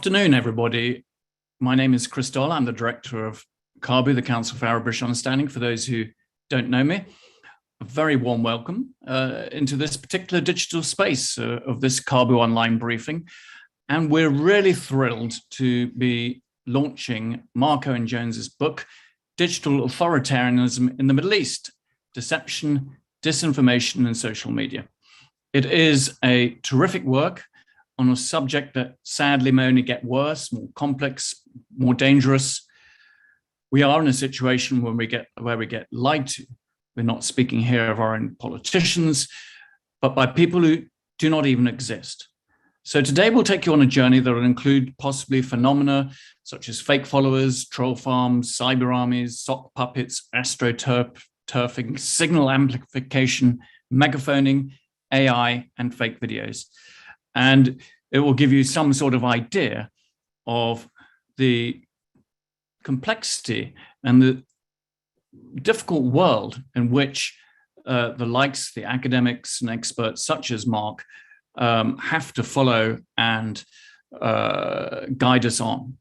Afternoon, everybody. My name is Chris Doll. I'm the director of Caabu, the Council for Arab-British Understanding. For those who don't know me, a very warm welcome into this particular digital space of this Caabu online briefing. And we're really thrilled to be launching Marc Owen Jones's book, Digital Authoritarianism in the Middle East, Deception, Disinformation, and Social Media. It is a terrific work on a subject that sadly may only get worse, more complex, more dangerous. We are in a situation where we get lied to. We're not speaking here of our own politicians, but by people who do not even exist. So today we'll take you on a journey that will include possibly phenomena such as fake followers, troll farms, cyber armies, sock puppets, astroturfing, signal amplification, megaphoning, AI, and fake videos. And it will give you some sort of idea of the complexity and the difficult world in which the academics and experts such as Marc have to follow and guide us on.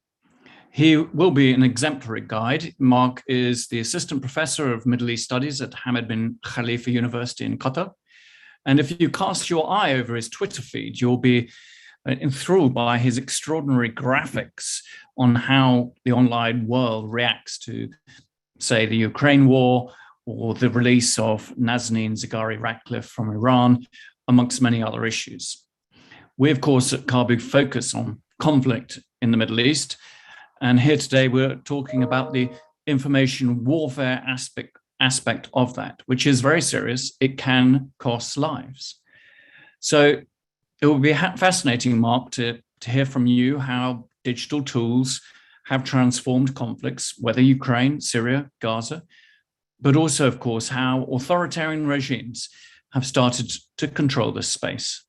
He will be an exemplary guide. Marc is the assistant professor of Middle East Studies at Hamad bin Khalifa University in Qatar. And if you cast your eye over his Twitter feed, you'll be enthralled by his extraordinary graphics on how the online world reacts to, say, the Ukraine war or the release of Nazanin Zaghari-Ratcliffe from Iran, amongst many other issues. We, of course, at Caabu focus on conflict in the Middle East. And here today, we're talking about the information warfare aspect of that, which is very serious. It can cost lives. So it will be fascinating, Marc, to hear from you how digital tools have transformed conflicts, whether Ukraine, Syria, Gaza, but also, of course, how authoritarian regimes have started to control this space.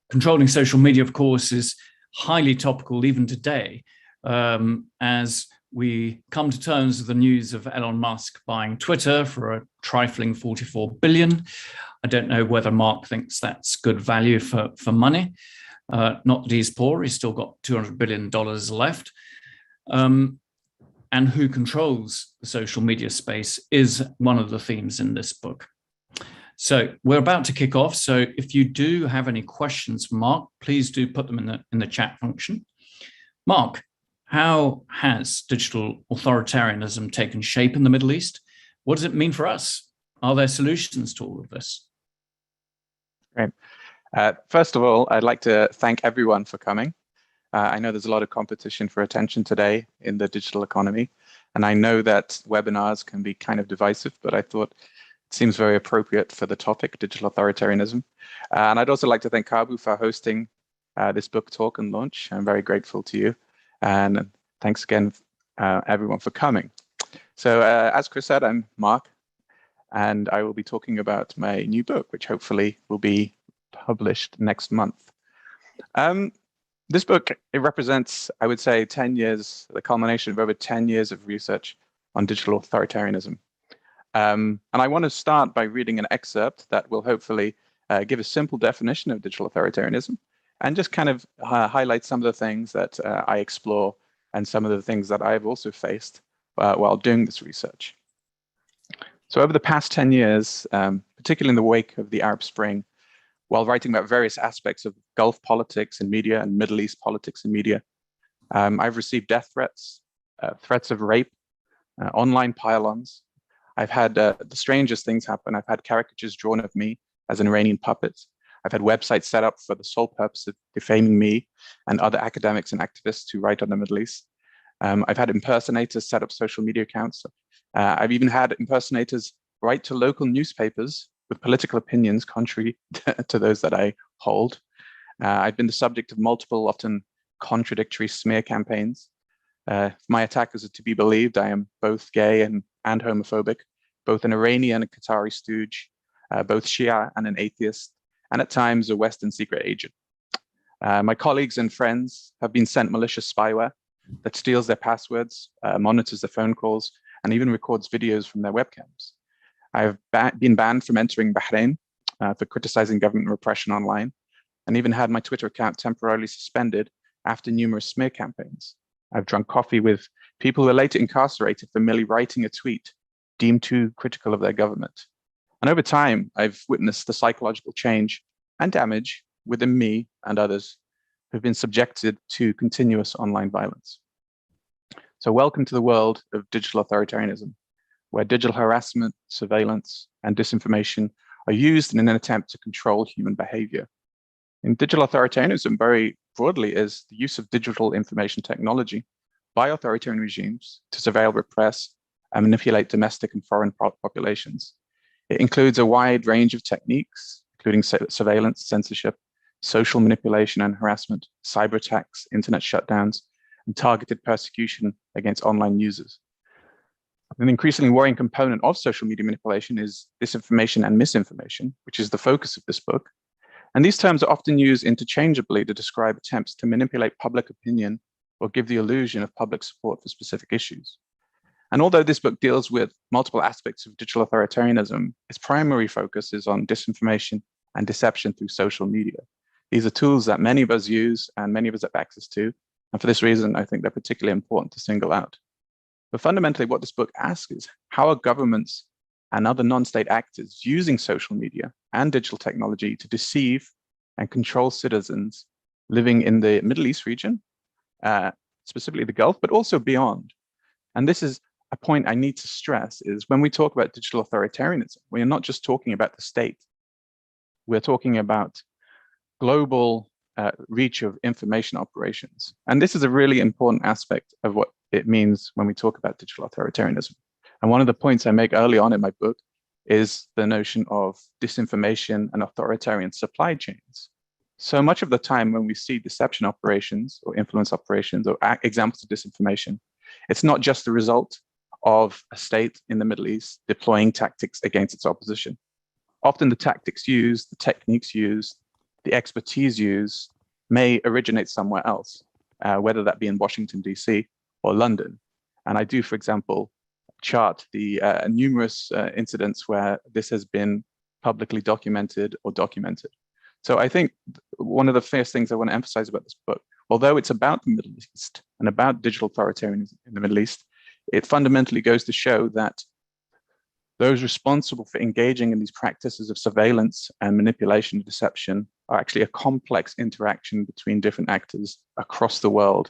Controlling social media, of course, is highly topical even today, as we come to terms with the news of Elon Musk buying Twitter for a trifling $44 billion. I don't know whether Marc thinks that's good value for money. Not that he's poor, he's still got $200 billion left. And who controls the social media space is one of the themes in this book. So we're about to kick off. So if you do have any questions for Marc, please do put them in the chat function. Marc, how has digital authoritarianism taken shape in the Middle East? What does it mean for us? Are there solutions to all of this? Great. First of all, I'd like to thank everyone for coming. I know there's a lot of competition for attention today in the digital economy, and I know that webinars can be kind of divisive, but I thought it seems very appropriate for the topic, digital authoritarianism. And I'd also like to thank Caabu for hosting this book talk and launch. I'm very grateful to you. And thanks again, everyone, for coming. So as Chris said, I'm Marc, and I will be talking about my new book, which hopefully will be published next month. This book, it represents, I would say, 10 years, the culmination of over 10 years of research on digital authoritarianism. And I want to start by reading an excerpt that will hopefully give a simple definition of digital authoritarianism and just kind of highlight some of the things that I explore and some of the things that I've also faced while doing this research. So over the past 10 years, particularly in the wake of the Arab Spring, while writing about various aspects of Gulf politics and media and Middle East politics and media, I've received death threats, threats of rape, online pile-ons. I've had the strangest things happen. I've had caricatures drawn of me as an Iranian puppet. I've had websites set up for the sole purpose of defaming me and other academics and activists who write on the Middle East. I've had impersonators set up social media accounts. I've even had impersonators write to local newspapers with political opinions contrary to those that I hold. I've been the subject of multiple, often contradictory smear campaigns. If my attackers are to be believed, I am both gay and homophobic, both an Iranian and Qatari stooge, both Shia and an atheist, and at times a Western secret agent. My colleagues and friends have been sent malicious spyware that steals their passwords, monitors their phone calls, and even records videos from their webcams. I've been banned from entering Bahrain for criticizing government repression online, and even had my Twitter account temporarily suspended after numerous smear campaigns. I've drunk coffee with people who are later incarcerated for merely writing a tweet deemed too critical of their government. And over time, I've witnessed the psychological change and damage within me and others who've been subjected to continuous online violence. So welcome to the world of digital authoritarianism, where digital harassment, surveillance, and disinformation are used in an attempt to control human behavior. And digital authoritarianism, very broadly, is the use of digital information technology by authoritarian regimes to surveil, repress, and manipulate domestic and foreign populations. It includes a wide range of techniques, including surveillance, censorship, social manipulation and harassment, cyber attacks, internet shutdowns, and targeted persecution against online users. An increasingly worrying component of social media manipulation is disinformation and misinformation, which is the focus of this book. And these terms are often used interchangeably to describe attempts to manipulate public opinion or give the illusion of public support for specific issues. And although this book deals with multiple aspects of digital authoritarianism, its primary focus is on disinformation and deception through social media. These are tools that many of us use and many of us have access to. And for this reason, I think they're particularly important to single out. But fundamentally, what this book asks is, how are governments and other non-state actors using social media and digital technology to deceive and control citizens living in the Middle East region, specifically the Gulf, but also beyond? And this is a point I need to stress, is when we talk about digital authoritarianism, we are not just talking about the state. We're talking about global reach of information operations. And this is a really important aspect of what it means when we talk about digital authoritarianism. And one of the points I make early on in my book is the notion of disinformation and authoritarian supply chains. So much of the time when we see deception operations or influence operations or examples of disinformation, it's not just the result of a state in the Middle East deploying tactics against its opposition. Often the tactics used, the techniques used, the expertise used may originate somewhere else, whether that be in Washington, DC or London. And I do, for example, chart the numerous incidents where this has been publicly documented or documented. So I think one of the first things I want to emphasize about this book, although it's about the Middle East and about digital authoritarianism in the Middle East, it fundamentally goes to show that those responsible for engaging in these practices of surveillance and manipulation and deception are actually a complex interaction between different actors across the world.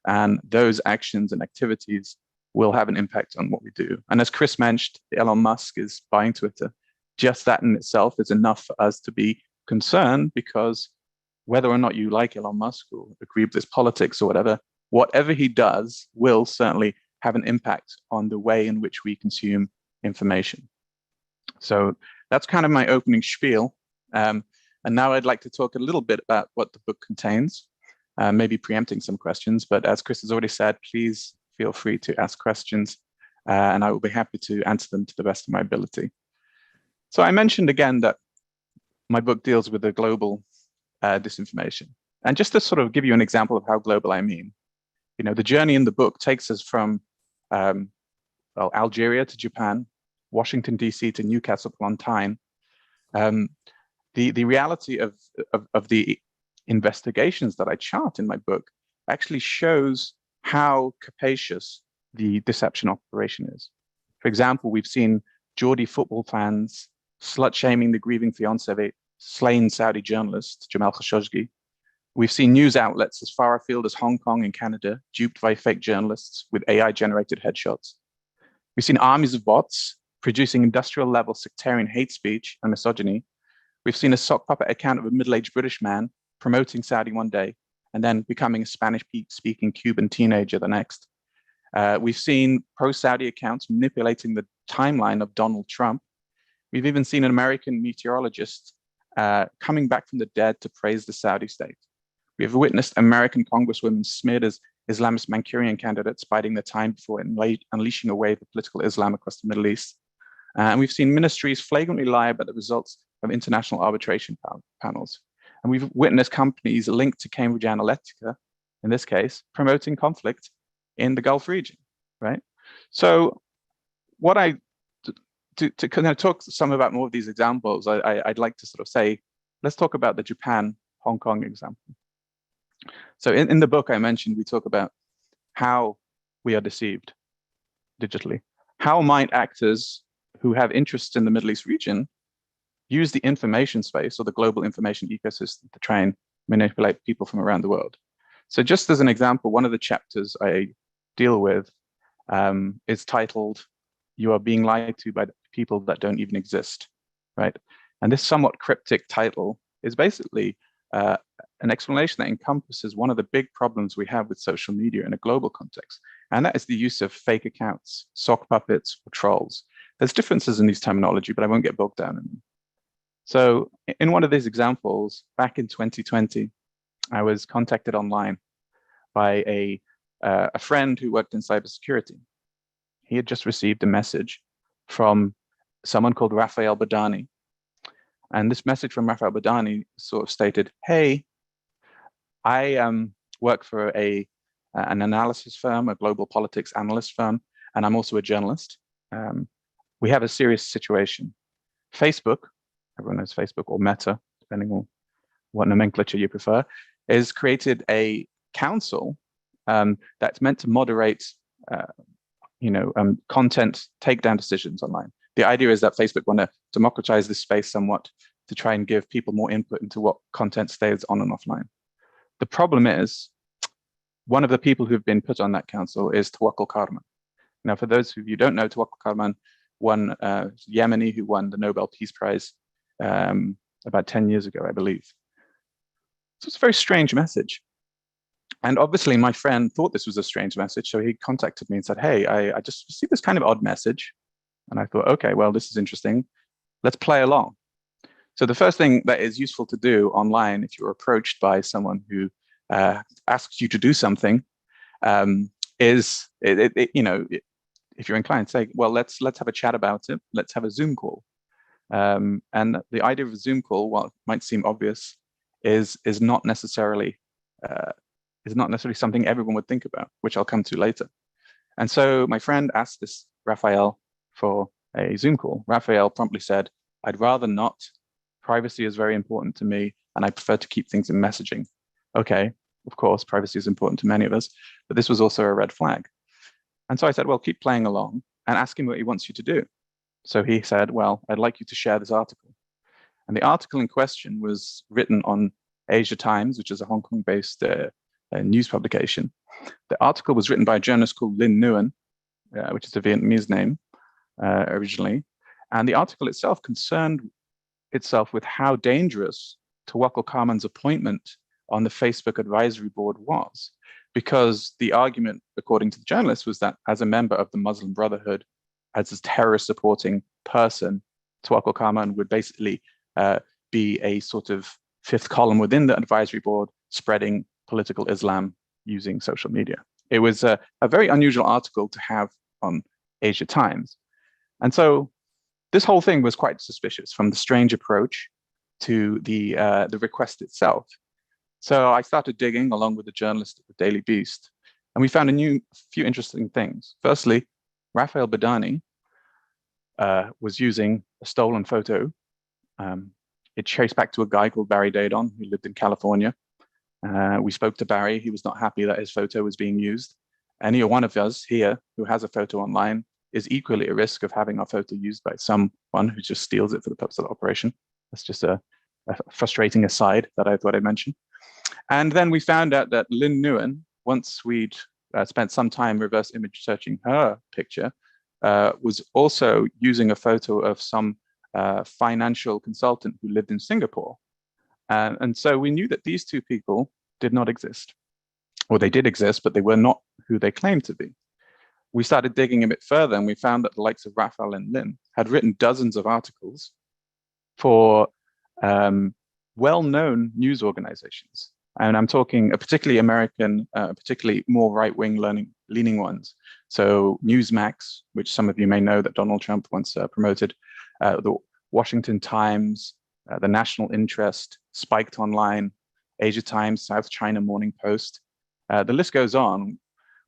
And those actions and activities will have an impact on what we do. And as Chris mentioned, Elon Musk is buying Twitter. Just that in itself is enough for us to be concerned, because whether or not you like Elon Musk or agree with his politics or whatever he does will certainly have an impact on the way in which we consume information. So that's kind of my opening spiel. And now I'd like to talk a little bit about what the book contains, maybe preempting some questions. But as Chris has already said, please feel free to ask questions, and I will be happy to answer them to the best of my ability. So I mentioned again that my book deals with the global disinformation. And just to sort of give you an example of how global I mean, the journey in the book takes us from Algeria to Japan, Washington, DC to Newcastle upon Tyne. The reality of the investigations that I chart in my book actually shows how capacious the deception operation is. For example, we've seen Geordie football fans slut-shaming the grieving fiancé of a slain Saudi journalist, Jamal Khashoggi. We've seen news outlets as far afield as Hong Kong and Canada duped by fake journalists with AI-generated headshots. We've seen armies of bots producing industrial-level sectarian hate speech and misogyny. We've seen a sock puppet account of a middle-aged British man promoting Saudi one day and then becoming a Spanish-speaking Cuban teenager the next. We've seen pro-Saudi accounts manipulating the timeline of Donald Trump. We've even seen an American meteorologist coming back from the dead to praise the Saudi state. We've witnessed American congresswomen smeared as Islamist Manchurian candidates biding their time before unleashing a wave of political Islam across the Middle East. And we've seen ministries flagrantly lie about the results of international arbitration panels. And we've witnessed companies linked to Cambridge Analytica, in this case, promoting conflict in the Gulf region, right? So what to kind of talk some about more of these examples, I'd like to sort of say, let's talk about the Japan, Hong Kong example. So in the book I mentioned, we talk about how we are deceived digitally. How might actors who have interests in the Middle East region use the information space or the global information ecosystem to try and manipulate people from around the world? So just as an example, one of the chapters I deal with is titled, "You Are Being Lied to by the People That Don't Even Exist," right? And this somewhat cryptic title is basically an explanation that encompasses one of the big problems we have with social media in a global context, and that is the use of fake accounts, sock puppets, or trolls. There's differences in these terminology, but I won't get bogged down in them. So in one of these examples, back in 2020, I was contacted online by a friend who worked in cybersecurity. He had just received a message from someone called Raphael Badani. And this message from Raphael Badani sort of stated, "Hey, I work for an analysis firm, a global politics analyst firm, and I'm also a journalist. We have a serious situation. Facebook," everyone knows Facebook, or Meta, depending on what nomenclature you prefer, has created a council that's meant to moderate content takedown decisions online. The idea is that Facebook want to democratize this space somewhat to try and give people more input into what content stays on and offline. The problem is, one of the people who've been put on that council is Tawakkol Karman. Now, for those of you who don't know, Tawakkol Karman won Yemeni who won the Nobel Peace Prize about 10 years ago, I believe. So it's a very strange message. And obviously my friend thought this was a strange message, so he contacted me and said, "Hey, I just received this kind of odd message." And I thought, okay, well, this is interesting. Let's play along. So the first thing that is useful to do online, if you're approached by someone who asks you to do something, is, if you're inclined to say, well, let's have a chat about it. Let's have a Zoom call. And the idea of a Zoom call, while it might seem obvious, is not necessarily something everyone would think about, which I'll come to later. And so my friend asked this Raphael for a Zoom call. Raphael promptly said, "I'd rather not. Privacy is very important to me, and I prefer to keep things in messaging." Okay, of course, privacy is important to many of us, but this was also a red flag. And so I said, well, keep playing along and ask him what he wants you to do. So he said, well, I'd like you to share this article. And the article in question was written on Asia Times, which is a Hong Kong-based news publication. The article was written by a journalist called Linh Nguyen, which is a Vietnamese name originally. And the article itself concerned itself with how dangerous Tawakkol Karman's appointment on the Facebook advisory board was, because the argument, according to the journalist, was that as a member of the Muslim Brotherhood, as a terror-supporting person, Tawakkol Karman would basically be a sort of fifth column within the advisory board, spreading political Islam using social media. It was a very unusual article to have on Asia Times. And so this whole thing was quite suspicious, from the strange approach to the request itself. So I started digging along with the journalist at the Daily Beast, and we found a few interesting things. Firstly, Raphael Badani was using a stolen photo. It traced back to a guy called Barry Dadon, who lived in California. We spoke to Barry. He was not happy that his photo was being used. Any one of us here who has a photo online is equally at risk of having our photo used by someone who just steals it for the purpose of the operation. That's just a frustrating aside that I thought I'd mention. And then we found out that Linh Nguyen, once we'd spent some time reverse image searching her picture, was also using a photo of some financial consultant who lived in Singapore. And so we knew that these two people did not exist, or they did exist, but they were not who they claimed to be. We started digging a bit further, and we found that the likes of Raphael and Linh had written dozens of articles for well-known news organizations. And I'm talking particularly American, particularly more right-wing leaning ones. So Newsmax, which some of you may know that Donald Trump once promoted, the Washington Times, the National Interest, Spiked Online, Asia Times, South China Morning Post. The list goes on.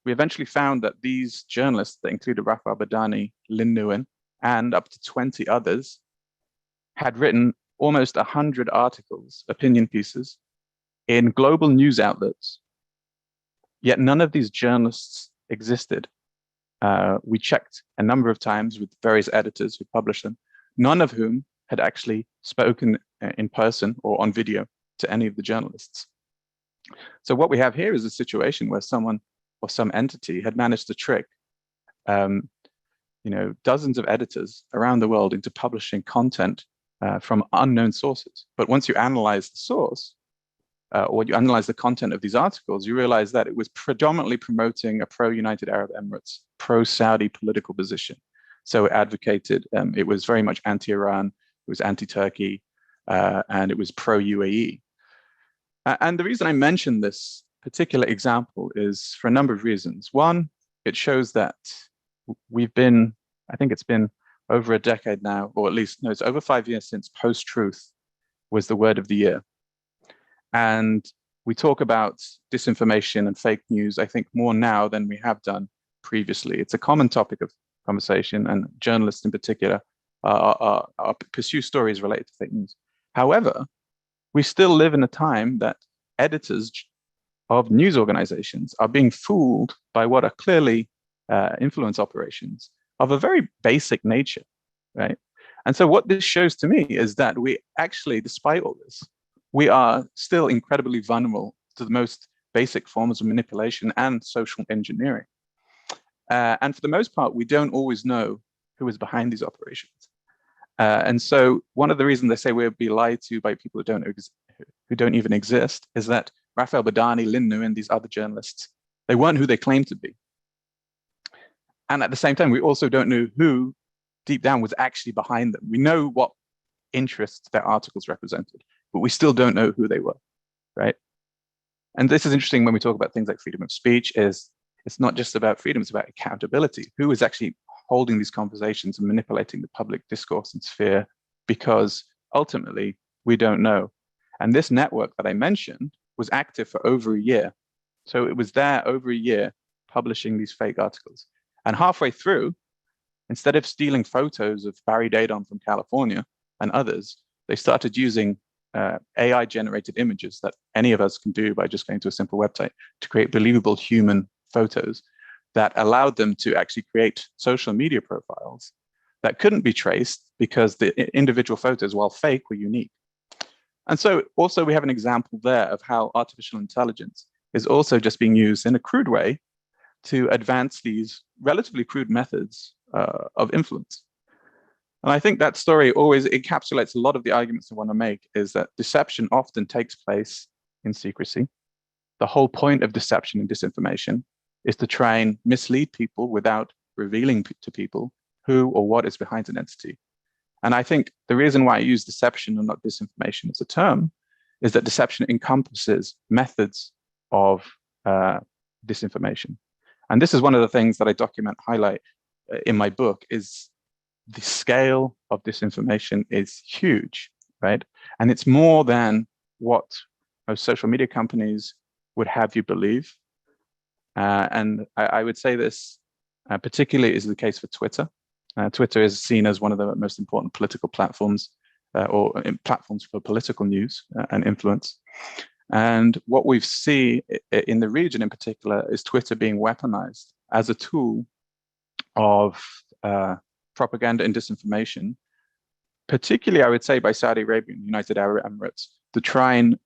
We eventually found that these journalists, that included Raphael Badani, Linh Nguyen, and up to 20 others, had written almost 100 articles, opinion pieces, in global news outlets Yet none of these journalists existed. We checked a number of times with various editors who published them, none of whom had actually spoken in person or on video to any of the journalists. So what we have here is a situation where someone or some entity had managed to trick dozens of editors around the world into publishing content from unknown sources. But once you analyze the source, or you analyze the content of these articles, you realize that it was predominantly promoting a pro-United Arab Emirates, pro-Saudi political position. So it advocated, it was very much anti-Iran, it was anti-Turkey, and it was pro-UAE. And the reason I mention this particular example is for a number of reasons. One, it shows that we've been, I think it's been over a decade now, or at least, no, it's over 5 years since post-truth was the word of the year. And we talk about disinformation and fake news, I think, more now than we have done previously. It's a common topic of conversation, and journalists in particular pursue stories related to fake news. However, we still live in a time that editors of news organizations are being fooled by what are clearly influence operations of a very basic nature, right? And so what this shows to me is that we actually, despite all this, we are still incredibly vulnerable to the most basic forms of manipulation and social engineering. And for the most part, we don't always know who is behind these operations. And so one of the reasons they say we'll be lied to by people who don't even exist is that Raphael Badani, Lin Nguyen, these other journalists, they weren't who they claimed to be. And at the same time, we also don't know who deep down was actually behind them. We know what interests their articles represented, but we still don't know who they were, right? And this is interesting when we talk about things like freedom of speech, is it's not just about freedom, it's about accountability. Who is actually holding these conversations and manipulating the public discourse and sphere? Because ultimately, we don't know. And this network that I mentioned was active for over a year. So it was there over a year publishing these fake articles. And halfway through, instead of stealing photos of Barry Dadon from California and others, they started using AI-generated images that any of us can do by just going to a simple website to create believable human photos that allowed them to actually create social media profiles that couldn't be traced because the individual photos, while fake, were unique. And so also we have an example there of how artificial intelligence is also just being used in a crude way to advance these relatively crude methods of influence. And I think that story always encapsulates a lot of the arguments I want to make, is that deception often takes place in secrecy. The whole point of deception and disinformation is to try and mislead people without revealing to people who or what is behind an entity. And I think the reason why I use deception and not disinformation as a term is that deception encompasses methods of disinformation. And this is one of the things that I highlight in my book, is the scale of disinformation is huge, right? And it's more than what most social media companies would have you believe. And I would say this particularly is the case for Twitter. Twitter is seen as one of the most important political platforms or platforms for political news and influence. And what we've seen in the region in particular is Twitter being weaponized as a tool of propaganda and disinformation, particularly, I would say, by Saudi Arabia and United Arab Emirates, to try and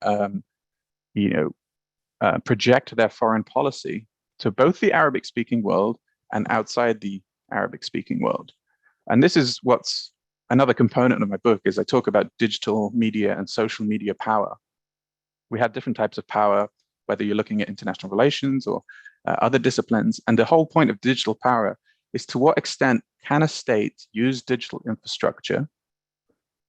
project their foreign policy to both the Arabic-speaking world and outside the Arabic-speaking world. And this is what's another component of my book, is I talk about digital media and social media power. We have different types of power, whether you're looking at international relations or other disciplines. And the whole point of digital power is to what extent can a state use digital infrastructure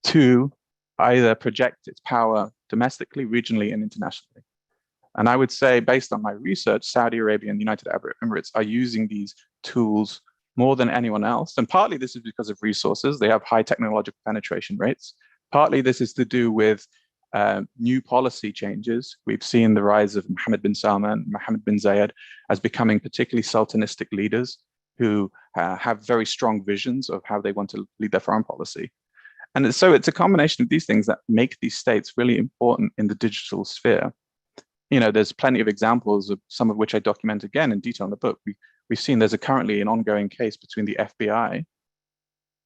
to either project its power domestically, regionally, and internationally. And I would say, based on my research, Saudi Arabia and the United Arab Emirates are using these tools more than anyone else. And partly this is because of resources. They have high technological penetration rates. Partly this is to do with new policy changes. We've seen the rise of Mohammed bin Salman, Mohammed bin Zayed as becoming particularly sultanistic leaders who have very strong visions of how they want to lead their foreign policy. And so it's a combination of these things that make these states really important in the digital sphere. there's plenty of examples of some of which I document again in detail in the book. We've seen there's currently an ongoing case between the FBI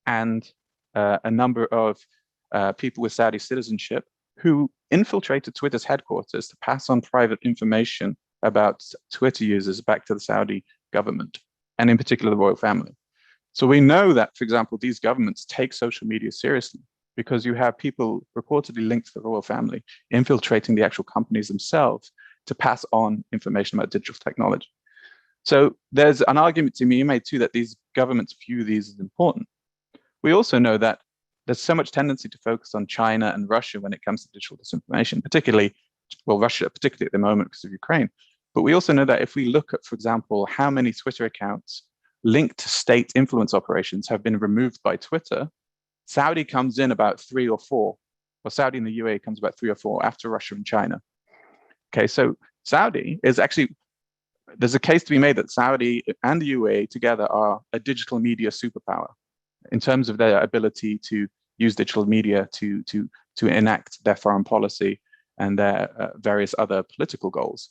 and a number of people with Saudi citizenship who infiltrated Twitter's headquarters to pass on private information about Twitter users back to the Saudi government, and in particular the royal family. So we know that, for example, these governments take social media seriously because you have people reportedly linked to the royal family infiltrating the actual companies themselves to pass on information about digital technology. So there's an argument to be made too that these governments view these as important. We also know that there's so much tendency to focus on China and Russia when it comes to digital disinformation, particularly Russia, particularly at the moment because of Ukraine. But we also know that if we look at, for example, how many Twitter accounts linked to state influence operations have been removed by Twitter, Saudi comes in about 3 or 4, or Saudi and the UAE comes about 3 or 4 after Russia and China. Okay, so Saudi is actually, there's a case to be made that Saudi and the UAE together are a digital media superpower in terms of their ability to use digital media to enact their foreign policy and their various other political goals.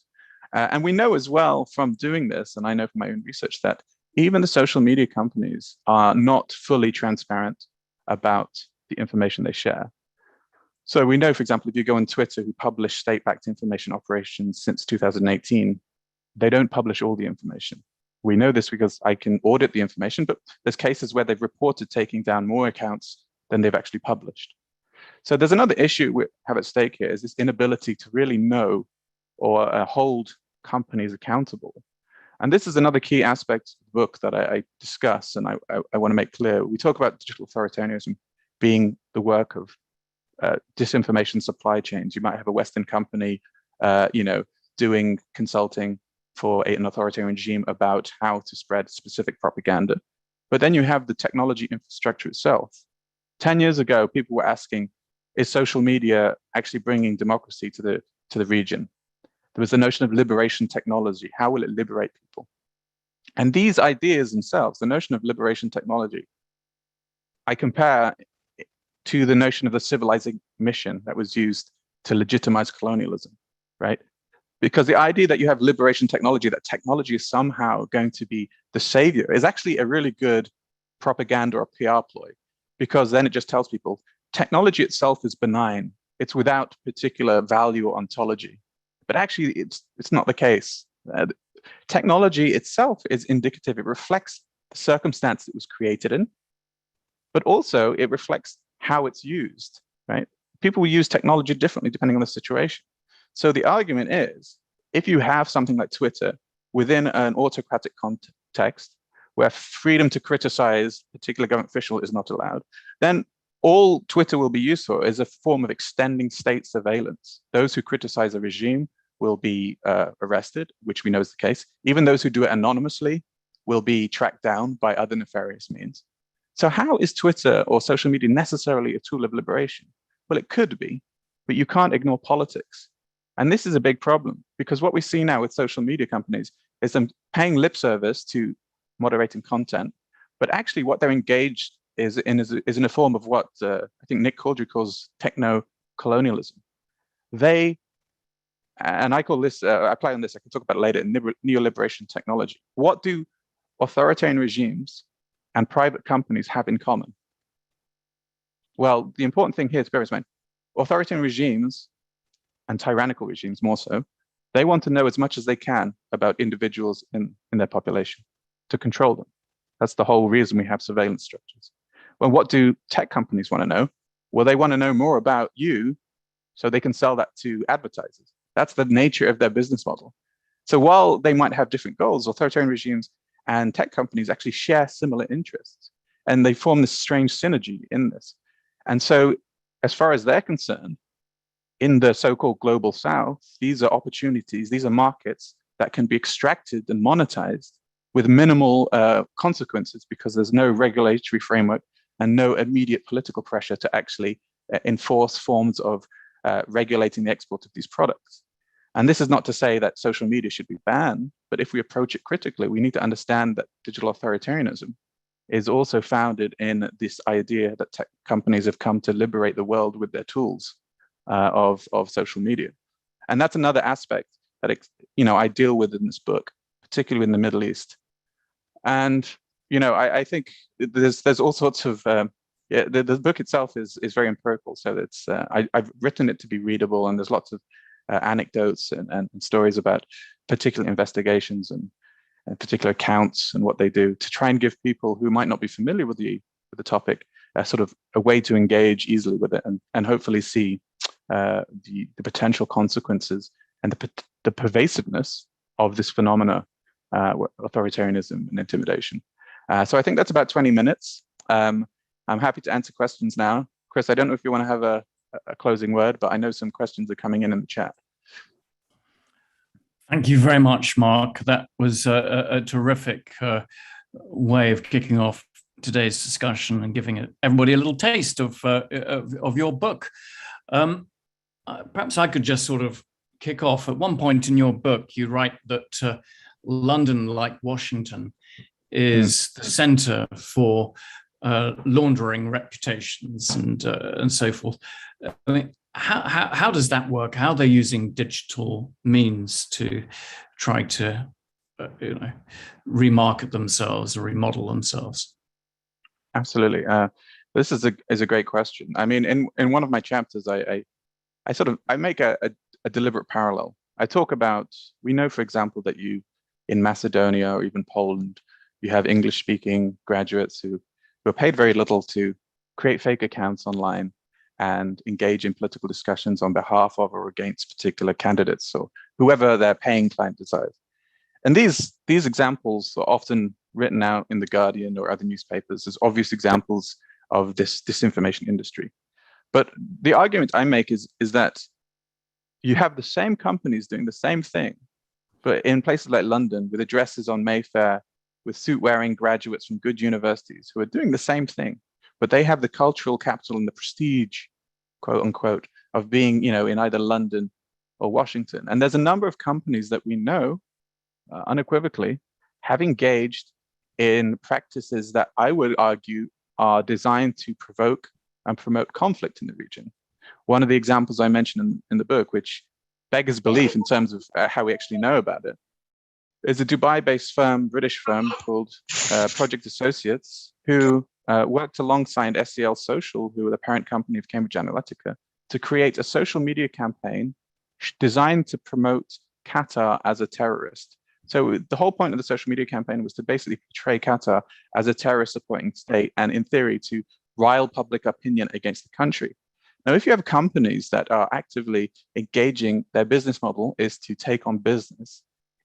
And we know as well from doing this, and I know from my own research, that even the social media companies are not fully transparent about the information they share. So we know, for example, if you go on Twitter, who publish state-backed information operations since 2018, they don't publish all the information. We know this because I can audit the information, but there's cases where they've reported taking down more accounts than they've actually published. So there's another issue we have at stake here, is this inability to really know or hold companies accountable. And this is another key aspect of the book that I discuss, and I want to make clear. We talk about digital authoritarianism being the work of disinformation supply chains. You might have a Western company, doing consulting for an authoritarian regime about how to spread specific propaganda. But then you have the technology infrastructure itself. 10 years ago, people were asking, is social media actually bringing democracy to the region? There was the notion of liberation technology. How will it liberate people? And these ideas themselves, the notion of liberation technology, I compare to the notion of the civilizing mission that was used to legitimize colonialism, right? Because the idea that you have liberation technology, that technology is somehow going to be the savior, is actually a really good propaganda or PR ploy, because then it just tells people technology itself is benign. It's without particular value or ontology. But actually, it's not the case. Technology itself is indicative. It reflects the circumstance it was created in, but also it reflects how it's used, right? People will use technology differently depending on the situation. So the argument is, if you have something like Twitter within an autocratic context where freedom to criticize a particular government official is not allowed, then all Twitter will be used for is a form of extending state surveillance. Those who criticize a regime will be arrested, which we know is the case. Even those who do it anonymously will be tracked down by other nefarious means. So how is Twitter or social media necessarily a tool of liberation? Well, it could be, but you can't ignore politics. And this is a big problem, because what we see now with social media companies is them paying lip service to moderating content, but actually what they're engaged is in a form of what I think Nick Cordry calls techno colonialism. And I call this, I apply on this, I can talk about it later, neoliberation technology. What do authoritarian regimes and private companies have in common? Well, the important thing here to bear in mind, authoritarian regimes and tyrannical regimes more so, they want to know as much as they can about individuals in their population to control them. That's the whole reason we have surveillance structures. Well, what do tech companies want to know? Well, they want to know more about you so they can sell that to advertisers. That's the nature of their business model. So while they might have different goals, authoritarian regimes and tech companies actually share similar interests, and they form this strange synergy in this. And so as far as they're concerned, in the so-called global south, these are opportunities, these are markets that can be extracted and monetized with minimal consequences, because there's no regulatory framework and no immediate political pressure to actually enforce forms of regulating the export of these products. And this is not to say that social media should be banned, but if we approach it critically, we need to understand that digital authoritarianism is also founded in this idea that tech companies have come to liberate the world with their tools of social media. And that's another aspect. that I deal with in this book, particularly in the Middle East. And I think there's all sorts of the book itself is very empirical, so it's I've written it to be readable, and there's lots of anecdotes and stories about particular investigations and particular accounts and what they do to try and give people who might not be familiar with the topic sort of a way to engage easily with it and hopefully see the potential consequences and the pervasiveness of this phenomena, authoritarianism and intimidation. So I think that's about 20 minutes. I'm happy to answer questions now. Chris, I don't know if you want to have a closing word, but I know some questions are coming in the chat. Thank you very much, Marc. That was a terrific way of kicking off today's discussion and giving everybody a little taste of your book. Perhaps I could just sort of kick off. At one point in your book, you write that London, like Washington, is the center for laundering reputations and so forth. I mean, how does that work? How are they using digital means to try to remarket themselves or remodel themselves? Absolutely. This is a great question. I mean, in one of my chapters, I make a deliberate parallel. I talk about, we know, for example, that in Macedonia or even Poland, you have English-speaking graduates who are paid very little to create fake accounts online and engage in political discussions on behalf of or against particular candidates or whoever their paying client decides. And these examples are often written out in The Guardian or other newspapers as obvious examples of this disinformation industry. But the argument I make is that you have the same companies doing the same thing, but in places like London, with addresses on Mayfair, with suit-wearing graduates from good universities who are doing the same thing, but they have the cultural capital and the prestige, quote unquote, of being, in either London or Washington. And there's a number of companies that we know unequivocally have engaged in practices that I would argue are designed to provoke and promote conflict in the region. One of the examples I mentioned in the book, which beggars belief in terms of how we actually know about it, is a Dubai-based British firm called Project Associates, who worked alongside SEL Social, who were the parent company of Cambridge Analytica, to create a social media campaign designed to promote Qatar as a terrorist. So the whole point of the social media campaign was to basically portray Qatar as a terrorist-supporting state and, in theory, to rile public opinion against the country. Now, if you have companies that are actively engaging, their business model is to take on business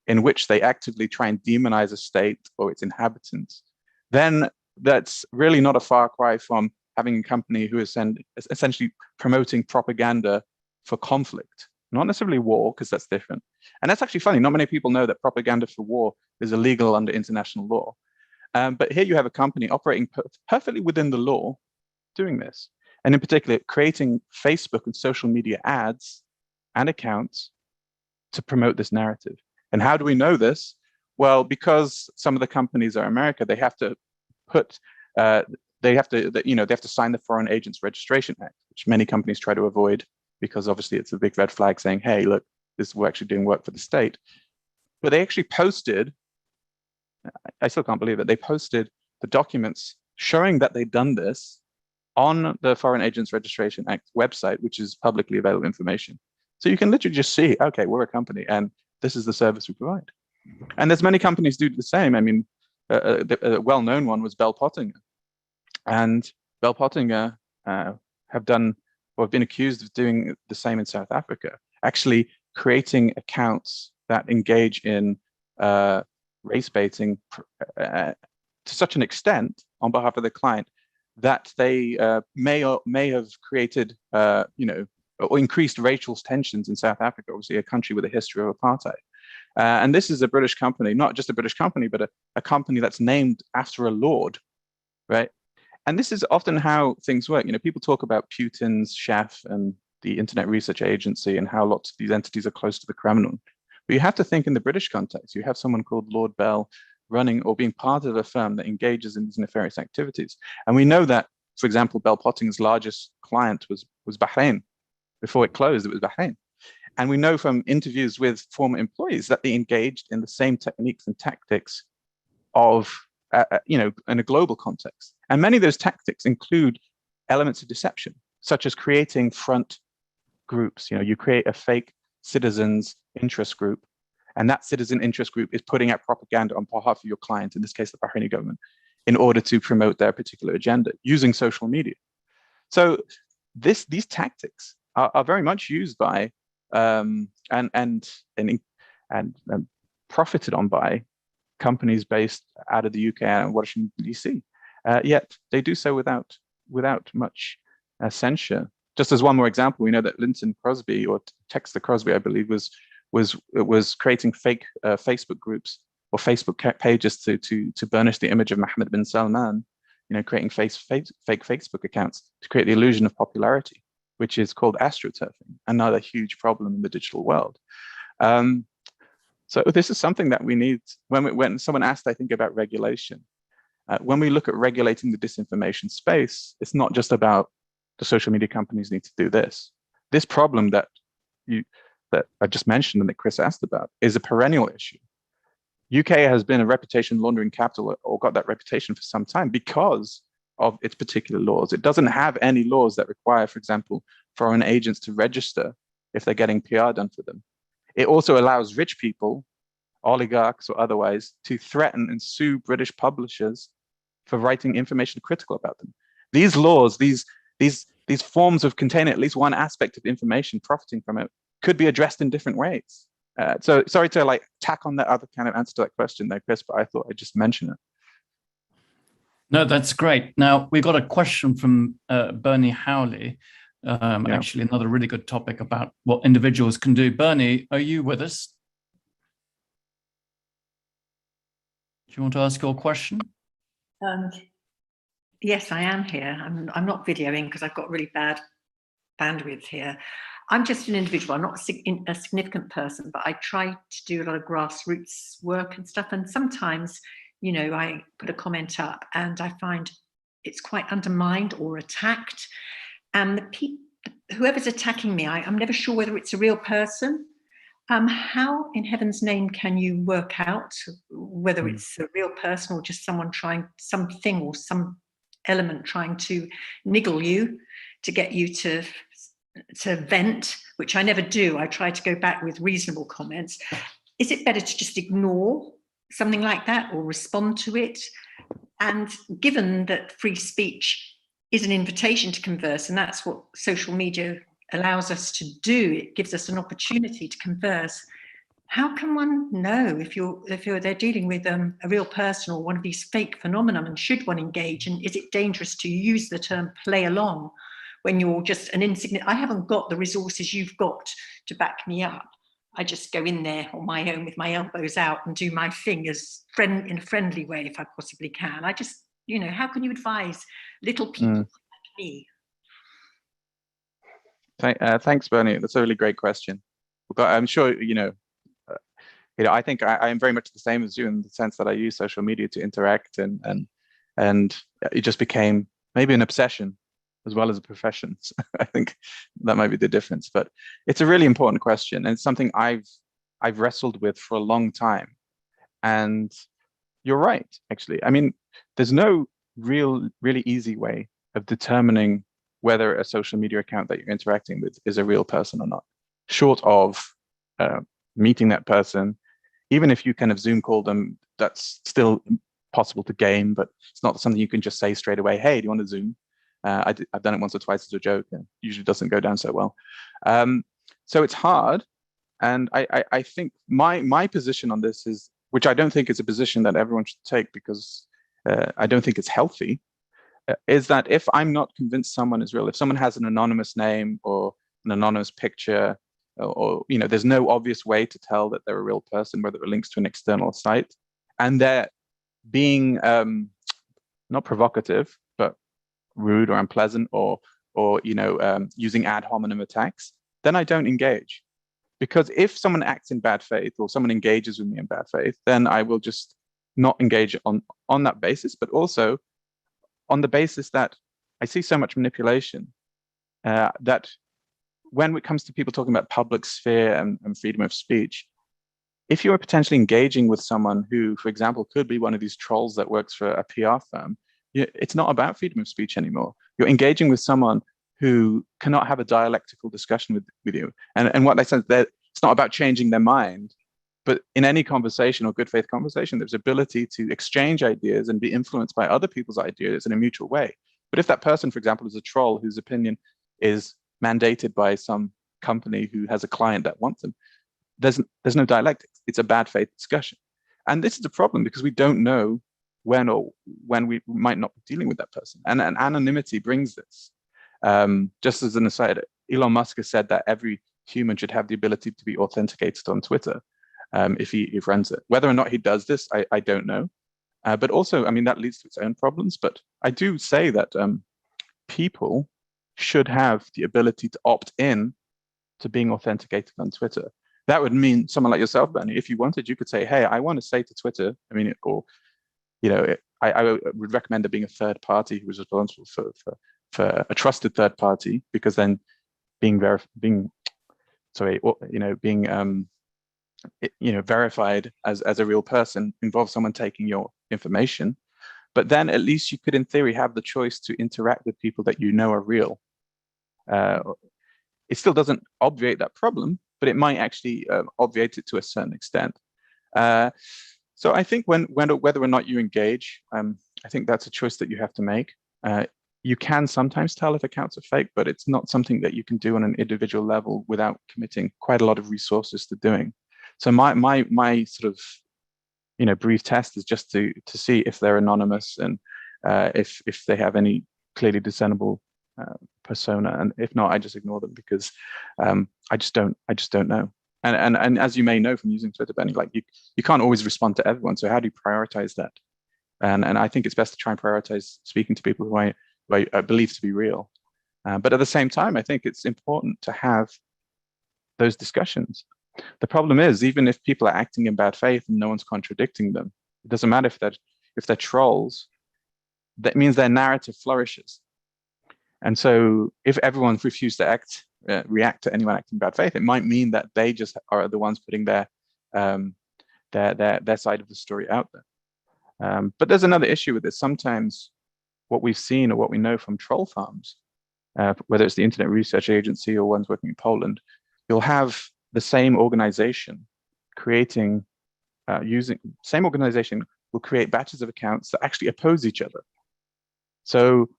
in which they actively try and demonize a state or its inhabitants, then that's really not a far cry from having a company who is essentially promoting propaganda for conflict, not necessarily war, because that's different. And that's actually funny. Not many people know that propaganda for war is illegal under international law. But here you have a company operating perfectly within the law doing this. And in particular, creating Facebook and social media ads and accounts to promote this narrative. And how do we know this? Well, because some of the companies are America, they have to sign the Foreign Agents Registration Act, which many companies try to avoid because obviously it's a big red flag saying, hey, look, we're actually doing work for the state. But they actually posted, I still can't believe it, they posted the documents showing that they'd done this on the Foreign Agents Registration Act website, which is publicly available information. So you can literally just see, okay, we're a company and this is the service we provide. And there's many companies do the same. I mean, a well-known one was Bell Pottinger. And Bell Pottinger have done, or have been accused of doing the same in South Africa, actually creating accounts that engage in race baiting to such an extent on behalf of the client that they may have created, or increased racial tensions in South Africa, obviously a country with a history of apartheid. And this is a British company, not just a British company, but a company that's named after a lord, right? And this is often how things work. People talk about Putin's chef and the Internet Research Agency and how lots of these entities are close to the Kremlin. But you have to think in the British context. You have someone called Lord Bell running or being part of a firm that engages in these nefarious activities. And we know that, for example, Bell Pottinger's largest client was Bahrain. Before it closed, it was Bahrain. And we know from interviews with former employees that they engaged in the same techniques and tactics of, in a global context. And many of those tactics include elements of deception, such as creating front groups. You create a fake citizens interest group, and that citizen interest group is putting out propaganda on behalf of your client, in this case, the Bahraini government, in order to promote their particular agenda using social media. So these tactics are very much used by and profited on by companies based out of the UK and Washington, DC. Yet they do so without much censure. Just as one more example, we know that Linton Crosby, or Texter Crosby, I believe, was creating fake Facebook groups or Facebook pages to burnish the image of Mohammed bin Salman, creating fake Facebook accounts to create the illusion of popularity, which is called astroturfing, another huge problem in the digital world. So this is something that we need, when someone asked, I think, about regulation, when we look at regulating the disinformation space, it's not just about the social media companies need to do this. This problem that I just mentioned and that Chris asked about is a perennial issue. UK has been a reputation laundering capital, or got that reputation for some time because of its particular laws. It doesn't have any laws that require, for example, foreign agents to register if they're getting PR done for them. It also allows rich people, oligarchs or otherwise, to threaten and sue British publishers for writing information critical about them. These laws, these forms of containing at least one aspect of information, profiting from it, could be addressed in different ways. So sorry to tack on that other kind of answer to that question there, Chris, but I thought I'd just mention it. No, that's great. Now, we've got a question from Bernie Howley, actually another really good topic about what individuals can do. Bernie, are you with us? Do you want to ask your question? Yes, I am here. I'm not videoing because I've got really bad bandwidth here. I'm just an individual. I'm not a significant person, but I try to do a lot of grassroots work and stuff. And sometimes, I put a comment up and I find it's quite undermined or attacked. And whoever's attacking me, I'm never sure whether it's a real person. How in heaven's name can you work out whether it's a real person or just someone trying something or some element trying to niggle you to get you to vent, which I never do. I try to go back with reasonable comments. Is it better to just ignore something like that or respond to it? And given that free speech is an invitation to converse, and that's what social media allows us to do, it gives us an opportunity to converse. How can one know if they're dealing with a real person or one of these fake phenomena, and should one engage? And is it dangerous to use the term play along when you're just an insignificant? I haven't got the resources you've got to back me up. I just go in there on my own with my elbows out and do my thing in a friendly way if I possibly can. I just, how can you advise little people like me? Thanks, Bernie. That's a really great question. I'm sure, I think I am very much the same as you in the sense that I use social media to interact, and it just became maybe an obsession as well as a profession. So I think that might be the difference. But it's a really important question, and it's something I've wrestled with for a long time. And you're right, actually. I mean, there's no really easy way of determining whether a social media account that you're interacting with is a real person or not, short of meeting that person. Even if you kind of Zoom call them, that's still possible to game, but it's not something you can just say straight away, hey, do you want to Zoom? I've done it once or twice as a joke, and usually doesn't go down so well. So it's hard. And I think my position on this is, which I don't think is a position that everyone should take, because I don't think it's healthy, is that if I'm not convinced someone is real, if someone has an anonymous name or an anonymous picture, or there's no obvious way to tell that they're a real person, whether it links to an external site, and they're being not provocative, but rude or unpleasant, or using ad hominem attacks, then I don't engage. Because if someone acts in bad faith, or someone engages with me in bad faith, then I will just not engage on that basis, but also on the basis that I see so much manipulation that when it comes to people talking about public sphere and freedom of speech, if you are potentially engaging with someone who, for example, could be one of these trolls that works for a PR firm, it's not about freedom of speech anymore. You're engaging with someone who cannot have a dialectical discussion with you. And what they said, that it's not about changing their mind, but in any conversation or good faith conversation, there's ability to exchange ideas and be influenced by other people's ideas in a mutual way. But if that person, for example, is a troll whose opinion is mandated by some company who has a client that wants them, there's no dialectics. It's a bad faith discussion. And this is a problem because we don't know when we might not be dealing with that person. And anonymity brings this. Just as an aside, Elon Musk has said that every human should have the ability to be authenticated on Twitter if he runs it. Whether or not he does this, I don't know. But also, I mean, that leads to its own problems. But I do say that people should have the ability to opt in to being authenticated on Twitter. That would mean someone like yourself, Bernie, if you wanted, you could say, hey, I want to say to Twitter, I mean, or, you know, I would recommend there being a third party who is responsible for a trusted third party, because then being verified as a real person involves someone taking your information. But then at least you could, in theory, have the choice to interact with people that you know are real. It still doesn't obviate that problem, but it might actually obviate it to a certain extent. So I think whether or not you engage, I think that's a choice that you have to make. You can sometimes tell if accounts are fake, but it's not something that you can do on an individual level without committing quite a lot of resources to doing. So my sort of brief test is just to see if they're anonymous and if they have any clearly discernible persona, and if not, I just ignore them because I just don't know. And as you may know from using Twitter, Benny, like you can't always respond to everyone. So how do you prioritize that? And I think it's best to try and prioritize speaking to people who I believe to be real. But at the same time, I think it's important to have those discussions. The problem is, even if people are acting in bad faith and no one's contradicting them, it doesn't matter if they're trolls. That means their narrative flourishes. And so if everyone refused to react to anyone acting in bad faith, it might mean that they just are the ones putting their side of the story out there. But there's another issue with this. Sometimes what we've seen or what we know from troll farms, whether it's the Internet Research Agency or ones working in Poland, you'll have the same organization same organization will create batches of accounts that actually oppose each other. So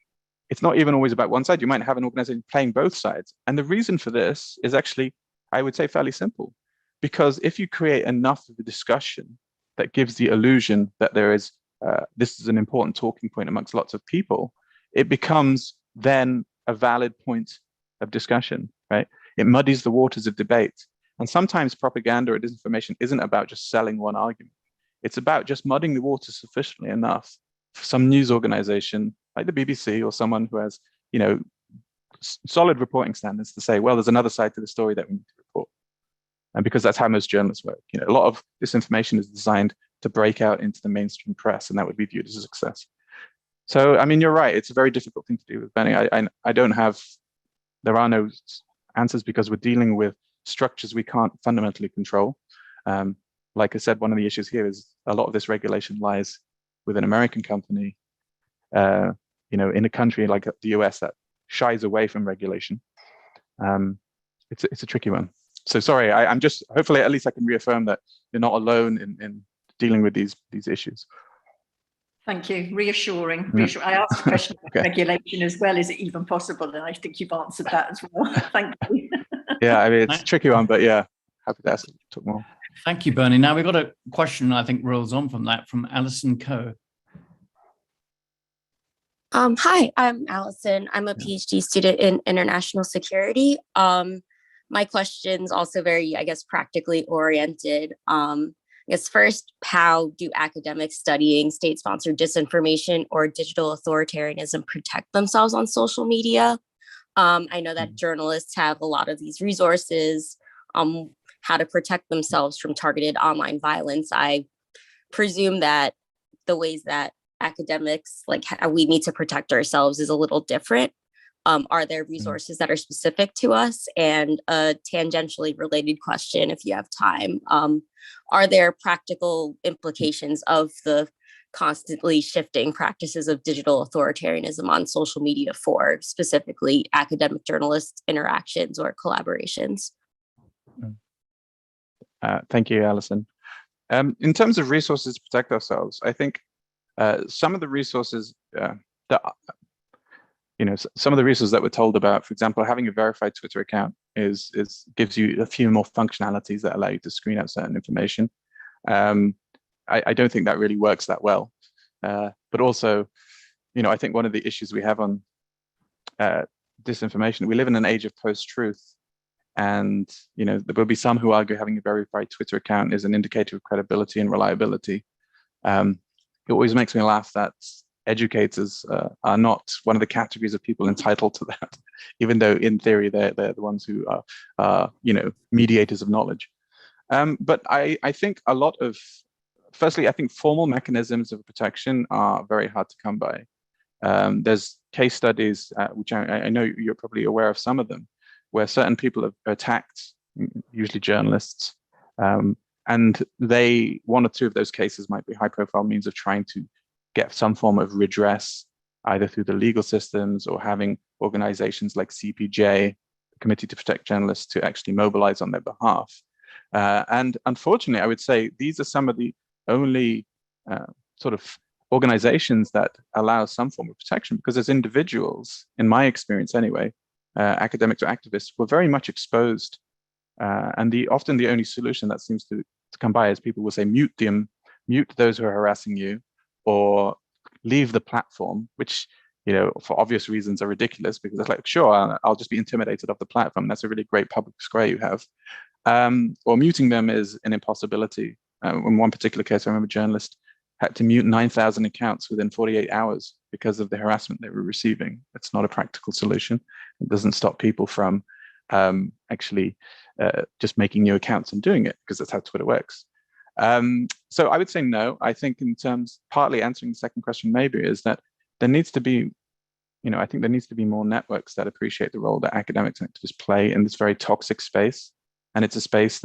it's not even always about one side. You might have an organization playing both sides. And the reason for this is actually, I would say, fairly simple. Because if you create enough of a discussion that gives the illusion that this is an important talking point amongst lots of people, it becomes then a valid point of discussion, right? It muddies the waters of debate. And sometimes propaganda or disinformation isn't about just selling one argument. It's about just muddying the waters sufficiently enough for some news organization like the BBC or someone who has, solid reporting standards to say, well, there's another side to the story that we need to report. And because that's how most journalists work. A lot of this information is designed to break out into the mainstream press, and that would be viewed as a success. So, I mean, you're right. It's a very difficult thing to do with Benny. There are no answers because we're dealing with structures we can't fundamentally control. Like I said, one of the issues here is a lot of this regulation lies with an American company, in a country like the US that shies away from regulation. It's a tricky one. So sorry, I'm just, hopefully at least I can reaffirm that you're not alone in dealing with these issues. Thank you. Reassuring. I asked a question about regulation as well. Is it even possible? And I think you've answered that as well. Thank you. Yeah, I mean, it's a tricky one, but yeah, happy to talk more. Thank you, Bernie. Now we've got a question I think rolls on from that, from Alison Coe. Hi, I'm Allison. I'm a PhD student in international security. My question's also very, practically oriented. First, how do academics studying state-sponsored disinformation or digital authoritarianism protect themselves on social media? I know that journalists have a lot of these resources, how to protect themselves from targeted online violence. I presume that the ways that academics, like how we need to protect ourselves, is a little different. Are there resources that are specific to us? And a tangentially related question, if you have time, are there practical implications of the constantly shifting practices of digital authoritarianism on social media for specifically academic journalist interactions or collaborations? Thank you, Alison. In terms of resources to protect ourselves, I think some of the resources some of the resources that we're told about, for example, having a verified Twitter account gives you a few more functionalities that allow you to screen out certain information. I don't think that really works that well. But also, I think one of the issues we have on disinformation, we live in an age of post-truth, and there will be some who argue having a verified Twitter account is an indicator of credibility and reliability. It always makes me laugh that educators are not one of the categories of people entitled to that, even though in theory they're the ones who are mediators of knowledge. But I think a lot of, firstly, I think formal mechanisms of protection are very hard to come by. There's case studies, which I know you're probably aware of some of them, where certain people have attacked, usually journalists, and one or two of those cases might be high-profile means of trying to get some form of redress, either through the legal systems or having organizations like CPJ, the Committee to Protect Journalists, to actually mobilize on their behalf. And unfortunately, I would say these are some of the only sort of organizations that allow some form of protection, because as individuals, in my experience anyway, academics or activists were very much exposed. And often the only solution that seems to come by is people will say, mute those who are harassing you, or leave the platform, which, for obvious reasons are ridiculous, because it's like, sure, I'll just be intimidated off the platform. That's a really great public square you have. Or muting them is an impossibility. In one particular case, I remember a journalist had to mute 9,000 accounts within 48 hours because of the harassment they were receiving. It's not a practical solution. It doesn't stop people from actually just making new accounts and doing it, because that's how Twitter works. So I would say no. I think in terms, partly answering the second question maybe, is that there needs to be, I think there needs to be more networks that appreciate the role that academics and activists play in this very toxic space. And it's a space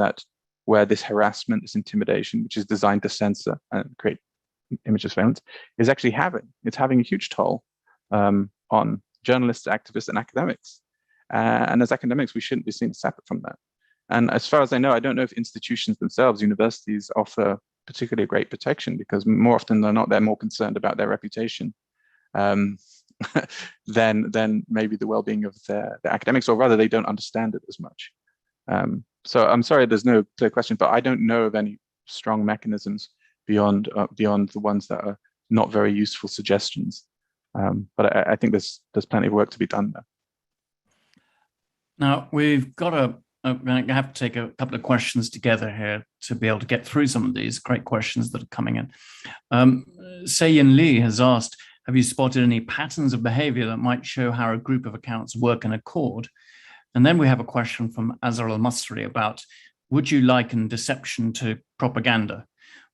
where this harassment, this intimidation, which is designed to censor and create image surveillance, is actually having a huge toll on journalists, activists, and academics. And as academics, we shouldn't be seen separate from that. And as far as I know, I don't know if institutions themselves, universities, offer particularly great protection, because more often than not, they're more concerned about their reputation than maybe the well-being of their academics, or rather, they don't understand it as much. So I'm sorry, there's no clear question, but I don't know of any strong mechanisms beyond the ones that are not very useful suggestions. But I think there's plenty of work to be done there. Now, we've got I'm going to have to take a couple of questions together here to be able to get through some of these great questions that are coming in. Sayin Lee has asked, have you spotted any patterns of behavior that might show how a group of accounts work in accord? And then we have a question from Azar al-Masri about, would you liken deception to propaganda,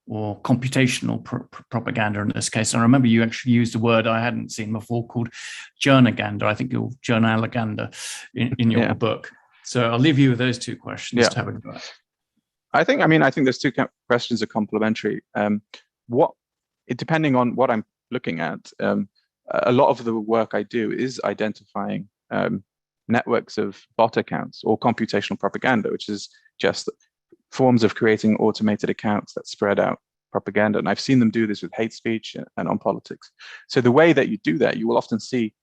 or computational propaganda in this case? And I remember you actually used a word I hadn't seen before called journaganda. I think you're journalaganda in your book. So I'll leave you with those two questions to have a go at. I think those two questions are complementary. Depending on what I'm looking at, a lot of the work I do is identifying networks of bot accounts or computational propaganda, which is just forms of creating automated accounts that spread out propaganda. And I've seen them do this with hate speech and on politics. So the way that you do that, you will often see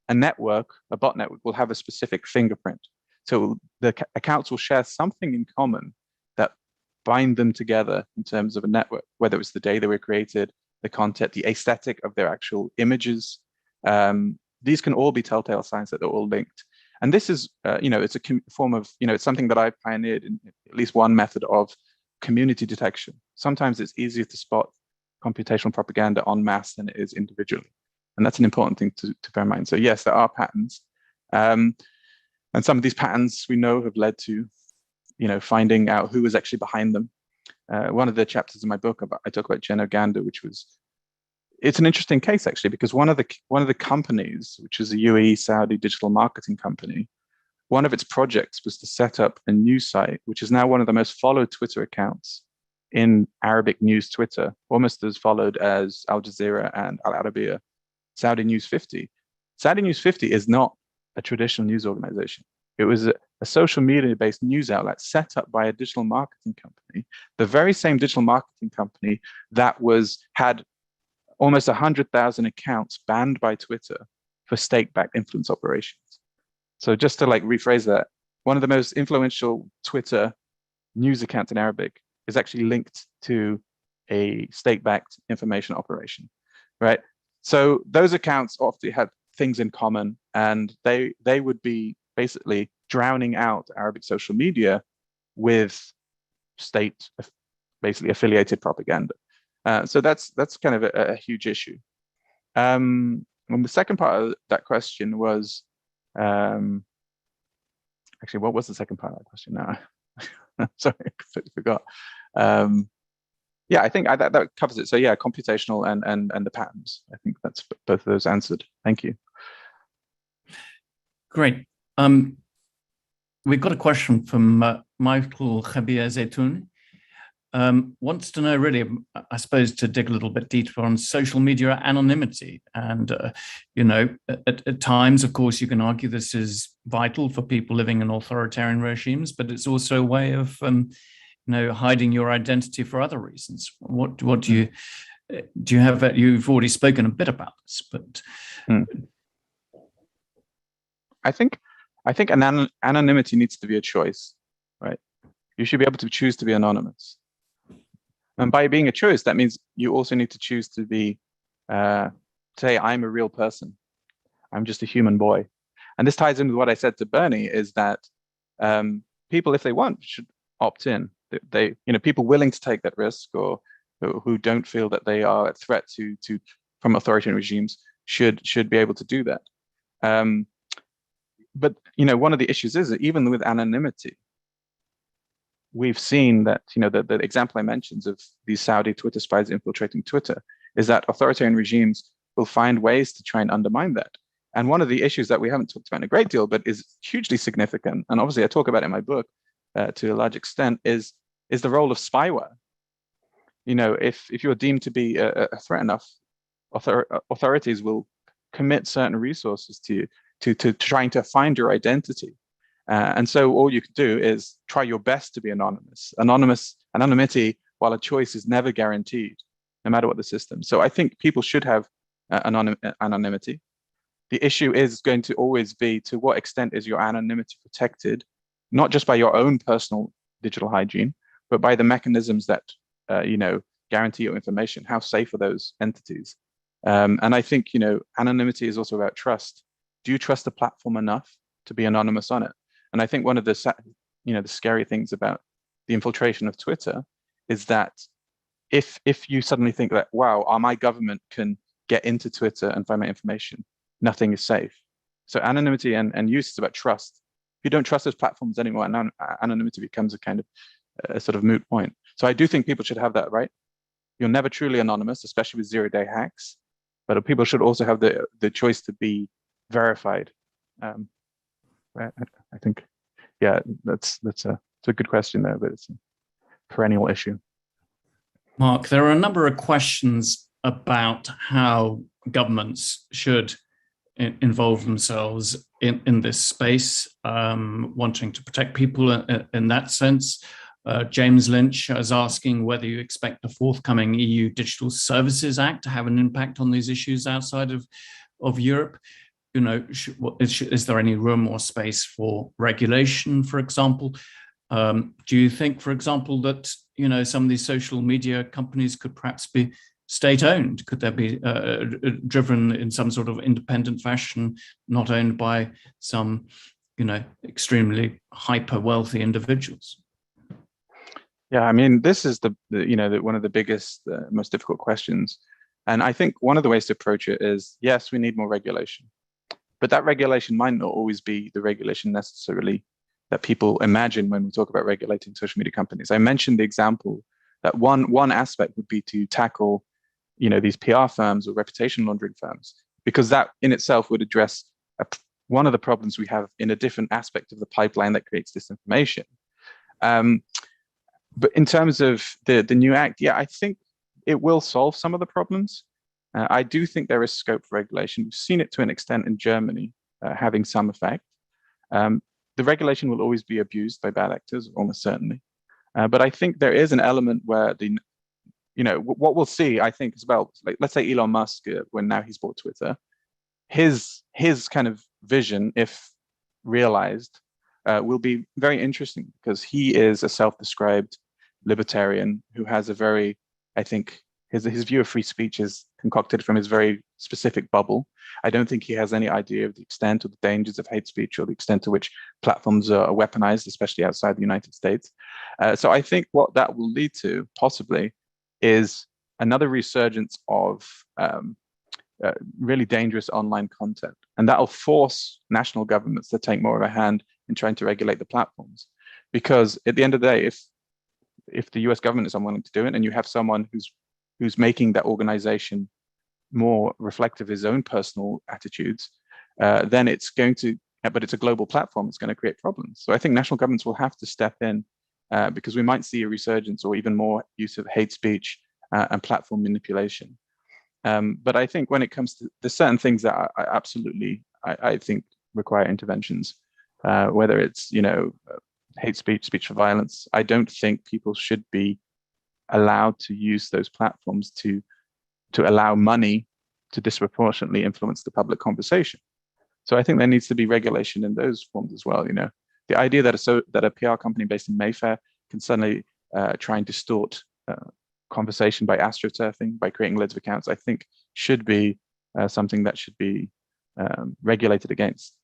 a bot network will have a specific fingerprint. So the accounts will share something in common that bind them together in terms of a network, whether it's the day they were created, the content, the aesthetic of their actual images. These can all be telltale signs that they're all linked. And this is, it's a form of, it's something that I pioneered in at least one method of community detection. Sometimes it's easier to spot computational propaganda en masse than it is individually. And that's an important thing to bear in mind. So yes, there are patterns. And some of these patterns we know have led to, finding out who was actually behind them. One of the chapters in my book, I talk about Genoganda, which was, it's an interesting case actually, because one of the companies, which is a UAE Saudi digital marketing company, one of its projects was to set up a news site, which is now one of the most followed Twitter accounts in Arabic news Twitter, almost as followed as Al Jazeera and Al Arabiya, Saudi News 50. Saudi News 50 is not a traditional news organization. It was a social media-based news outlet set up by a digital marketing company, the very same digital marketing company that had almost 100,000 accounts banned by Twitter for state-backed influence operations. So just to like rephrase that, one of the most influential Twitter news accounts in Arabic is actually linked to a state-backed information operation, right? So those accounts often had things in common, and they would be basically drowning out Arabic social media with state basically affiliated propaganda. So that's kind of a huge issue. And the second part of that question was, actually, what was the second part of that question now? Sorry, I completely forgot. Yeah, I think that covers it. So yeah, computational and the patterns. I think that's both of those answered. Thank you. Great. We've got a question from Michael Khabir Zaytoun. Wants to know really, I suppose, to dig a little bit deeper on social media anonymity. And, you know, at times, of course, you can argue this is vital for people living in authoritarian regimes, but it's also a way of, you know, hiding your identity for other reasons. What do you have? You've already spoken a bit about this, but. I think anonymity needs to be a choice, right? You should be able to choose to be anonymous. And by being a choice, that means you also need to choose to be, say, I'm a real person. I'm just a human boy. And this ties in with what I said to Bernie, is that people, if they want, should opt in. They, you know, people willing to take that risk, or who don't feel that they are a threat from authoritarian regimes should be able to do that. But, you know, one of the issues is that even with anonymity, we've seen that, you know, the example I mentioned of these Saudi Twitter spies infiltrating Twitter is that authoritarian regimes will find ways to try and undermine that. And one of the issues that we haven't talked about in a great deal, but is hugely significant, and obviously I talk about it in my book to a large extent, is the role of spyware. You know, if you're deemed to be a threat enough, authorities will commit certain resources to you to trying to find your identity. And so all you can do is try your best to be anonymous. Anonymity, while a choice, is never guaranteed, no matter what the system. So I think people should have anonymity. The issue is going to always be, to what extent is your anonymity protected, not just by your own personal digital hygiene, but by the mechanisms that you know, guarantee your information. How safe are those entities? And I think, you know, anonymity is also about trust. Do you trust the platform enough to be anonymous on it? And I think one of the, you know, the scary things about the infiltration of Twitter is that if you suddenly think that, wow, my government can get into Twitter and find my information, nothing is safe. So anonymity and use is about trust. If you don't trust those platforms anymore, anonymity becomes a kind of a sort of moot point. So I do think people should have that right. You're never truly anonymous, especially with zero-day hacks, but people should also have the choice to be verified. I think, yeah, that's a good question there, but it's a perennial issue. Marc, there are a number of questions about how governments should involve themselves in this space, wanting to protect people in that sense. James Lynch is asking whether you expect the forthcoming EU Digital Services Act to have an impact on these issues outside of Europe. You know, is there any room or space for regulation, for example? Do you think, for example, that, you know, some of these social media companies could perhaps be state-owned? Could they be driven in some sort of independent fashion, not owned by some, you know, extremely hyper-wealthy individuals? Yeah, I mean, this is one of the biggest, most difficult questions. And I think one of the ways to approach it is, yes, we need more regulation. But that regulation might not always be the regulation necessarily that people imagine when we talk about regulating social media companies. I mentioned the example that one aspect would be to tackle these PR firms or reputation laundering firms, because that in itself would address one of the problems we have in a different aspect of the pipeline that creates disinformation. But in terms of the new act, yeah, I think it will solve some of the problems. I do think there is scope for regulation. We've seen it to an extent in Germany, having some effect. The regulation will always be abused by bad actors, almost certainly. But I think there is an element where what we'll see, I think, is about, like, let's say Elon Musk, when now he's bought Twitter, his kind of vision, if realized, will be very interesting, because he is a self-described libertarian who has a very, I think, his view of free speech is concocted from his very specific bubble. I don't think he has any idea of the extent or the dangers of hate speech, or the extent to which platforms are weaponized, especially outside the United States. So I think what that will lead to, possibly, is another resurgence of really dangerous online content. And that will force national governments to take more of a hand in trying to regulate the platforms. Because at the end of the day, if the US government is unwilling to do it, and you have someone who's making that organization more reflective of his own personal attitudes, then it's going to, but it's a global platform, it's going to create problems. So I think national governments will have to step in, because we might see a resurgence or even more use of hate speech and platform manipulation. But I think when it comes to, there's certain things that I absolutely think require interventions, whether it's hate speech, speech for violence. I don't think people should be allowed to use those platforms to allow money to disproportionately influence the public conversation. So I think there needs to be regulation in those forms as well. The idea that a PR company based in Mayfair can suddenly try and distort conversation by astroturfing, by creating loads of accounts, I think should be something that should be regulated against.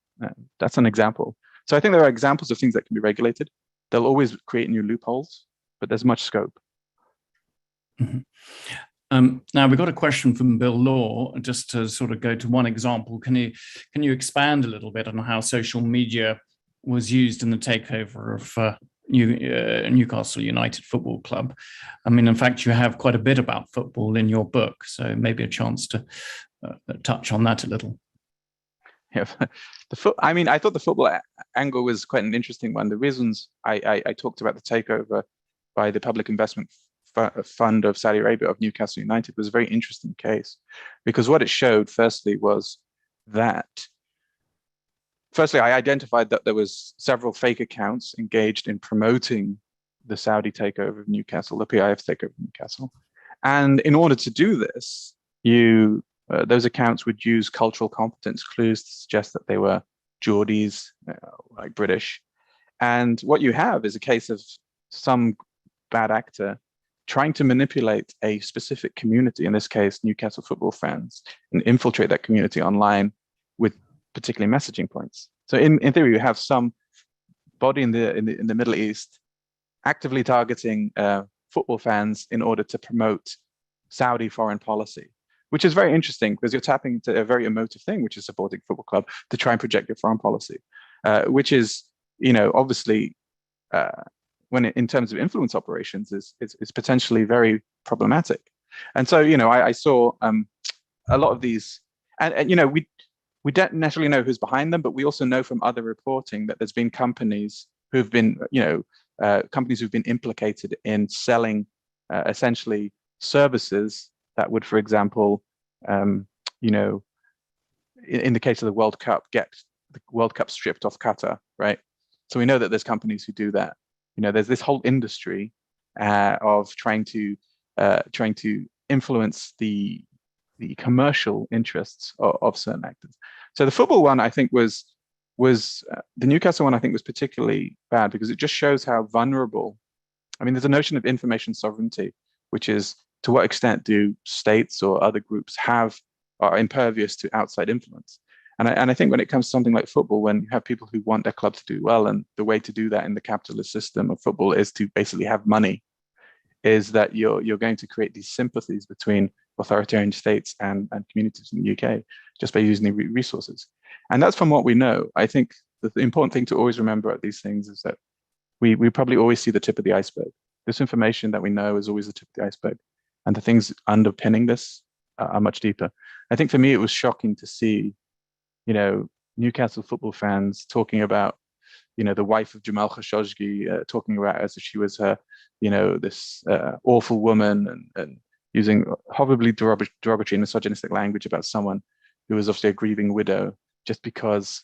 That's an example. So I think there are examples of things that can be regulated. They'll always create new loopholes, but there's much scope. Mm-hmm. Now we've got a question from Bill Law, just to sort of go to one example. Can you expand a little bit on how social media was used in the takeover of Newcastle United Football Club? I mean, in fact, you have quite a bit about football in your book, so maybe a chance to touch on that a little. Yeah, I thought the football angle was quite an interesting one. The reasons I talked about the takeover by the public investment fund of Saudi Arabia of Newcastle United was a very interesting case, because what it showed, firstly, was that, I identified that there was several fake accounts engaged in promoting the Saudi takeover of Newcastle, the PIF's takeover of Newcastle. And in order to do this, those accounts would use cultural competence clues to suggest that they were Geordies, like British. And what you have is a case of some bad actor trying to manipulate a specific community, in this case, Newcastle football fans, and infiltrate that community online with particular messaging points. So in theory, you have some body in the Middle East actively targeting football fans in order to promote Saudi foreign policy, which is very interesting, because you're tapping into a very emotive thing, which is supporting football club to try and project your foreign policy, which is, obviously, when in terms of influence operations, is potentially very problematic. And so, I saw a lot of these, and we don't necessarily know who's behind them, but we also know from other reporting that there's been companies who've been, companies who've been implicated in selling essentially services that would, for example, in the case of the World Cup, get the World Cup stripped off Qatar, right? So we know that there's companies who do that. There's this whole industry of trying to influence the commercial interests of certain actors. So the football one, I think, was the Newcastle one, I think, was particularly bad, because it just shows how vulnerable. I mean, there's a notion of information sovereignty, which is, to what extent do states or other groups are impervious to outside influence? And I think when it comes to something like football, when you have people who want their club to do well, and the way to do that in the capitalist system of football is to basically have money, is that you're going to create these sympathies between authoritarian states and communities in the UK just by using the resources. And that's from what we know. I think the important thing to always remember at these things is that we probably always see the tip of the iceberg. This information that we know is always the tip of the iceberg. and the things underpinning this are much deeper. I think for me, it was shocking to see, Newcastle football fans talking about, the wife of Jamal Khashoggi, talking about as if she was her, this awful woman, and using horribly derogatory and misogynistic language about someone who was obviously a grieving widow, just because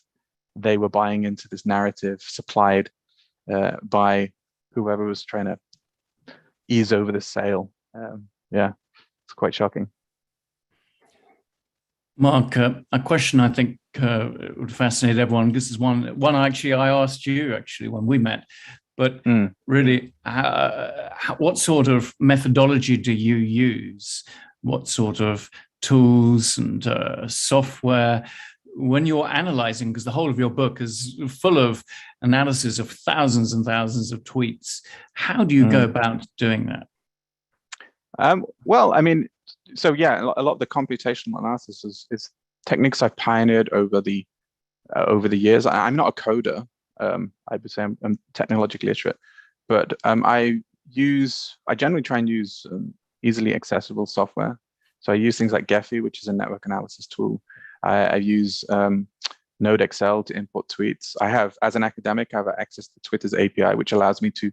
they were buying into this narrative supplied by whoever was trying to ease over the sale. Yeah, it's quite shocking. Marc, a question I think would fascinate everyone. This is one actually I asked you actually when we met, but really, what sort of methodology do you use? What sort of tools and software when you're analyzing? Because the whole of your book is full of analysis of thousands and thousands of tweets. How do you go about doing that? Well, I mean, so yeah, a lot of the computational analysis is techniques I've pioneered over the years. I'm not a coder. I would say I'm technologically literate, but I generally try and use easily accessible software. So I use things like Gephi, which is a network analysis tool. I use Node Excel to import tweets. As an academic, I have access to Twitter's API, which allows me to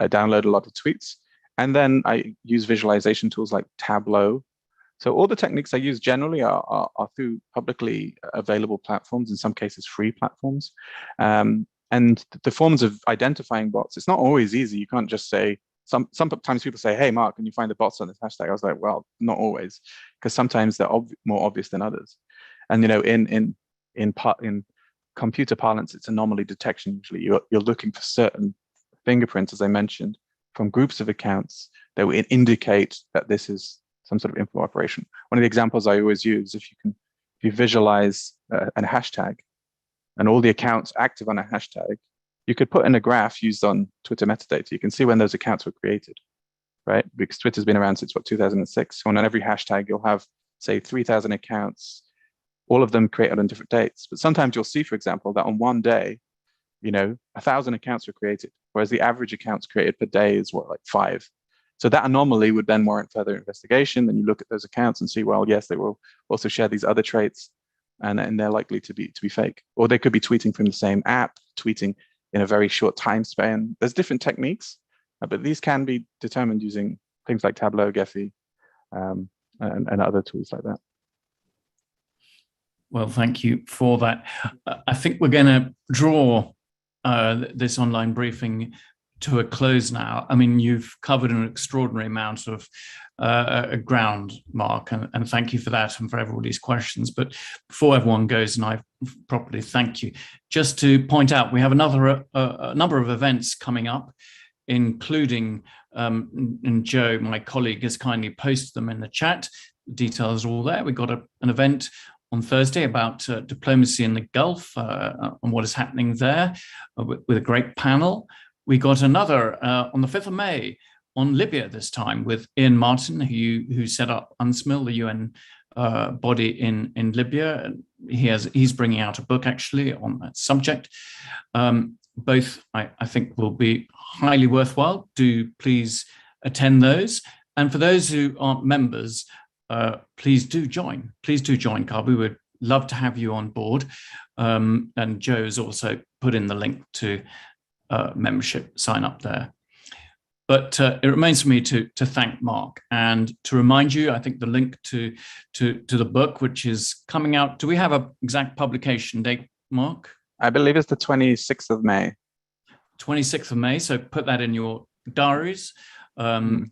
download a lot of tweets. And then I use visualization tools like Tableau. So all the techniques I use generally are through publicly available platforms, in some cases free platforms. And the forms of identifying bots, it's not always easy. You can't just say, sometimes people say, hey, Marc, can you find the bots on this hashtag? I was like, well, not always, because sometimes they're more obvious than others. And in computer parlance, it's anomaly detection. Usually you're looking for certain fingerprints, as I mentioned, from groups of accounts that will indicate that this is some sort of info operation. One of the examples I always use, if you visualize a hashtag and all the accounts active on a hashtag, you could put in a graph used on Twitter metadata. You can see when those accounts were created, right? Because Twitter's been around since 2006. So on every hashtag, you'll have, say, 3,000 accounts, all of them created on different dates. But sometimes you'll see, for example, that on one day, 1,000 accounts were created, whereas the average accounts created per day is like 5. So that anomaly would then warrant further investigation. Then you look at those accounts and see, well, yes, they will also share these other traits, and they're likely to be fake. Or they could be tweeting from the same app, tweeting in a very short time span. There's different techniques, but these can be determined using things like Tableau, Gephi, and other tools like that. Well, thank you for that. I think we're going to draw this online briefing to a close now. I mean, you've covered an extraordinary amount of ground, Marc, and thank you for that and for everybody's questions. But before everyone goes, and I properly thank you, just to point out, we have a number of events coming up, including, and Joe, my colleague, has kindly posted them in the chat. The details are all there. We've got an event on Thursday about diplomacy in the Gulf and what is happening there with a great panel. We got another on the 5th of May on Libya this time with Ian Martin, who set up UNSMIL, the UN body in Libya. He's bringing out a book actually on that subject. Both I think will be highly worthwhile. Do please attend those. And for those who aren't members, please do join. Please do join, Caabu. We'd love to have you on board. And Joe has also put in the link to membership, sign up there. But it remains for me to thank Marc and to remind you, I think the link to the book, which is coming out. Do we have an exact publication date, Marc? I believe it's the 26th of May. 26th of May. So put that in your diaries. And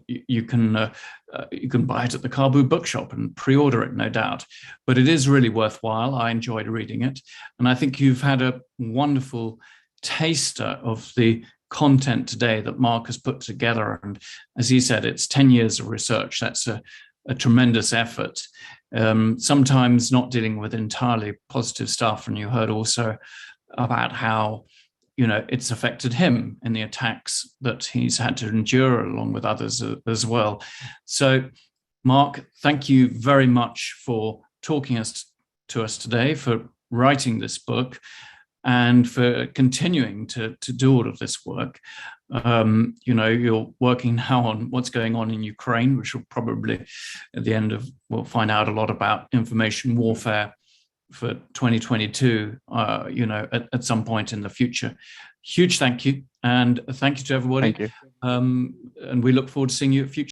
you can buy it at the Caabu bookshop and pre-order it, no doubt. But it is really worthwhile. I enjoyed reading it. And I think you've had a wonderful taster of the content today that Marc has put together. And as he said, it's 10 years of research. That's a tremendous effort. Sometimes not dealing with entirely positive stuff. And you heard also about how it's affected him in the attacks that he's had to endure along with others as well. So, Marc, thank you very much for talking to us today, for writing this book, and for continuing to do all of this work. You're working now on what's going on in Ukraine, which will probably, at the end of, we'll find out a lot about information warfare for 2022, at some point in the future. Huge thank you. And thank you to everybody. Thank you. And we look forward to seeing you at future